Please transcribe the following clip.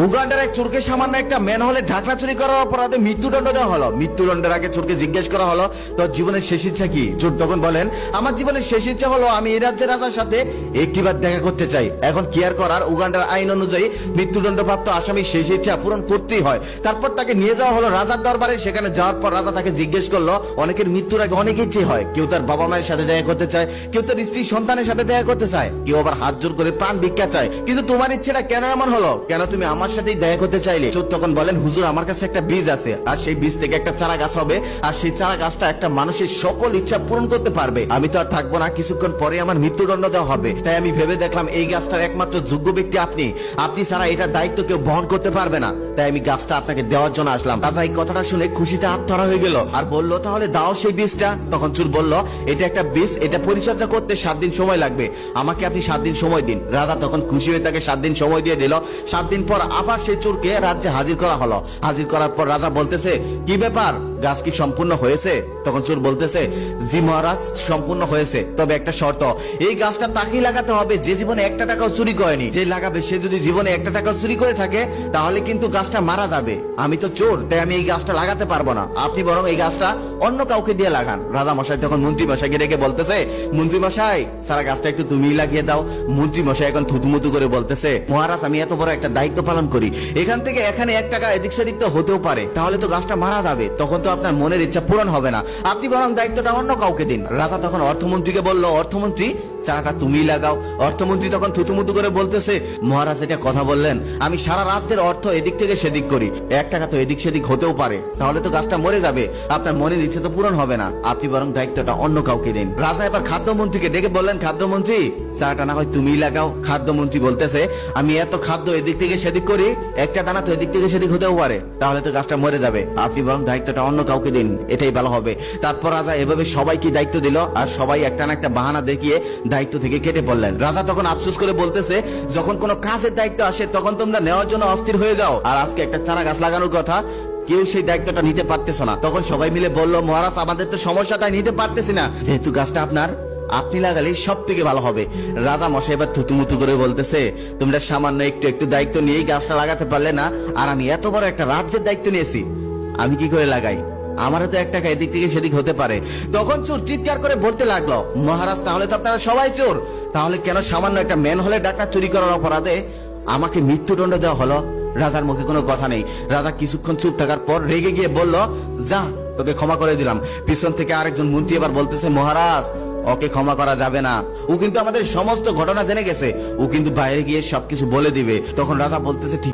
উগান্ডার এক চোরকে সামান্য একটা ম্যানহোলে ঢাকনা চুরি করার অপরাধে মৃত্যুদণ্ড দেওয়া হলো। মৃত্যুদণ্ডের আগে চোরকে জিজ্ঞেস করা হলো, তোর জীবনের শেষ ইচ্ছা কি? চোর তখন বলেন, আমার জীবনের শেষ ইচ্ছা হলো আমি এই রাজ্যের রাজার সাথে একটিবার দেখা করতে চাই। এখন কি আর করার, উগান্ডার আইন অনুযায়ী মৃত্যুদণ্ডপ্রাপ্ত আসামি শেষ ইচ্ছা পূরণ করতেই হয়। তারপর তাকে নিয়ে যাওয়া হলো রাজার দরবারে। সেখানে যাওয়ার পর রাজা তাকে জিজ্ঞেস করলো, অনেকের মৃত্যুর আগে অনেক ইচ্ছে হয়, কেউ তার বাবা মায়ের সাথে দেখা করতে চায়, কেউ তার স্ত্রী সন্তানের সাথে দেখা করতে চায়, কেউ আবার হাত জোর করে প্রাণ ভিক্ষা চায়, কিন্তু তোমার ইচ্ছেটা কেন এমন হলো? কেন তুমি আমার সাথেই দেখা করতে চাইলে? চোর তখন বলেন, হুজুর আমার কাছে একটা বীজ আছে, আর সেই বীজ থেকে একটা চারা গাছ হবে, আর সেই চারা গাছটা একটা মানুষের সকল ইচ্ছা পূরণ করতে পারবে। আমি তো আর থাকবো না, কিছুক্ষণ পরে আমার মৃত্যুদণ্ড দেওয়া হবে। তাই আমি ভেবে দেখলাম এই গাছটার একমাত্র যোগ্য ব্যক্তি আপনি, আপনি ছাড়া এটার দায়িত্ব কেউ বহন করতে পারবে না। তাই আমি গাছটা আপনাকে দেওয়ার জন্য আসলাম। রাজা এই কথাটা শুনে খুশিতে আত্মহারা হয়ে গেল আর বলল, তাহলে দাও সেই বীজটা। তখন চোর বলল, এটা একটা বীজ, এটা পরিচর্যা করতে 7 দিন সময় লাগবে, আমাকে আপনি 7 দিন সময় দিন। রাজা তখন খুশি হয়ে তাকে 7 দিন সময় দিয়ে দিল। 7 দিন পর আবার সেই চোরকে রাজ্যে হাজির করা হলো। হাজির করার পর রাজা বলতেছে, কি ব্যাপার, গাছ কি সম্পূর্ণ হয়েছে? তখন চোর বলতেছে, জি মহারাজ, সম্পূর্ণ হয়েছে, তবে একটা শর্ত, এই গাছটা তাকেই লাগাতে হবে যে জীবনে একটা টাকাও চুরি করেনি। যে লাগাবে সে যদি জীবনে একটা টাকাও চুরি করে থাকে তাহলে কিন্তু গাছটা মারা যাবে। আমি তো চোর, তাই আমি এই গাছটা লাগাতে পারবো না, আপনি বরং এই গাছটা অন্য কাউকে দিয়ে লাগান। রাজা মশাই তখন মন্ত্রী মশাইকে ডেকে বলতেছে, মন্ত্রী মশাই, সারা গাছটা একটু তুমিই লাগিয়ে দাও। মন্ত্রী মশাই এখন থুতুমুতু করে বলতেছে, মহারাজ আমি এত বড় একটা দায়িত্ব পালন করি, এখান থেকে এখানে 1 টাকা এদিক সেদিক তো হতেও পারে, তাহলে তো গাছটা মারা যাবে, তখন তো আপনার মনের ইচ্ছা পূরণ হবে না, আপনি বরং দায়িত্বটা অন্য কাউকে দিন। রাজা তখন অর্থমন্ত্রীকে বলল, অর্থমন্ত্রী চারাটা তুমিই লাগাও। অর্থমন্ত্রী তখন থুতুমুতু করে বলতেছে, মহারাজ এটা কথা বললেন, আমি সারা রাজ্যের অর্থ এদিক থেকে সেদিক করি, 1 টাকা তো এদিক সেদিক হতেও পারে, তাহলে তো গাছটা মরে যাবে, আপনার মনের ইচ্ছে তো পূরণ হবে না, আপনি বরং দায়িত্বটা অন্য কাউকে দিন। রাজা এবার খাদ্যমন্ত্রীকে ডেকে বললেন, খাদ্যমন্ত্রী চারাটা না হয় তুমিই লাগাও। খাদ্যমন্ত্রী বলতেছে, আমি এত খাদ্য এদিক থেকে সেদিক করি, একটা দানা তো এদিক থেকে সেদিক হতেও পারে, তাহলে তো গাছটা মরে যাবে, আপনি বরং দায়িত্বটা অন্য কাউকে দিন, এটাই ভালো হবে। তারপর রাজা এভাবে সবাইকে দায়িত্ব দিল, আর সবাই একটা না একটা বাহানা দেখিয়ে দায়িত্ব থেকে কেটে পড়লেন। রাজা তখন আফসোস করে বলতেছে, যখন কোনো কাজের দায়িত্ব আসে তখন তোমরা নেওয়ার জন্য অস্থির হয়ে যাও, আর আজকে একটা চারা গাছ লাগানোর কথা, কেউ সেই দায়িত্বটা নিতে পারতেছ না। তখন সবাই মিলে বলল, মহারাজ আমাদের তো সমস্যা, তাই নিতে পারতেছি না, যেহেতু গাছটা আপনার, আপনি লাগালে সব থেকে ভালো হবে। রাজা মশাই এবার থুতুমুতু করে বলতেছে, তোমরা সামান্য একটু একটু দায়িত্ব নিয়েই গাছটা লাগাতে পারলে না, আর আমি এত বড় একটা রাজ্যের দায়িত্ব নিয়েছি, আমি কি করে লাগাই? আমারও তো 1 টাকা এদিক থেকে সেদিক হতে পারে। তখন চোর চিৎকার করে বলতে লাগলো, মহারাজ তাহলে তো আপনারা সবাই চোর, তাহলে কেন সামান্য একটা ম্যানহোলে ডাকা চুরি করার অপরাধে আমাকে মৃত্যুদণ্ড দেওয়া হলো? রাজার মুখে কোনো কথা নেই। রাজা কিছুক্ষণ চুপ থাকার পর রেগে গিয়ে বলল, যা, তোকে ক্ষমা করে দিলাম। পিছন থেকে আরেকজন মন্ত্রী এবার বলতেছে, মহারাজ ওকে ক্ষমা করা যাবে না, ও কিন্তু আমাদের সমস্ত ঘটনা জেনে গেছে, ও কিন্তু বাইরে গিয়ে সবকিছু বলে দিবে। তখন রাজা বলতেছে, ঠিক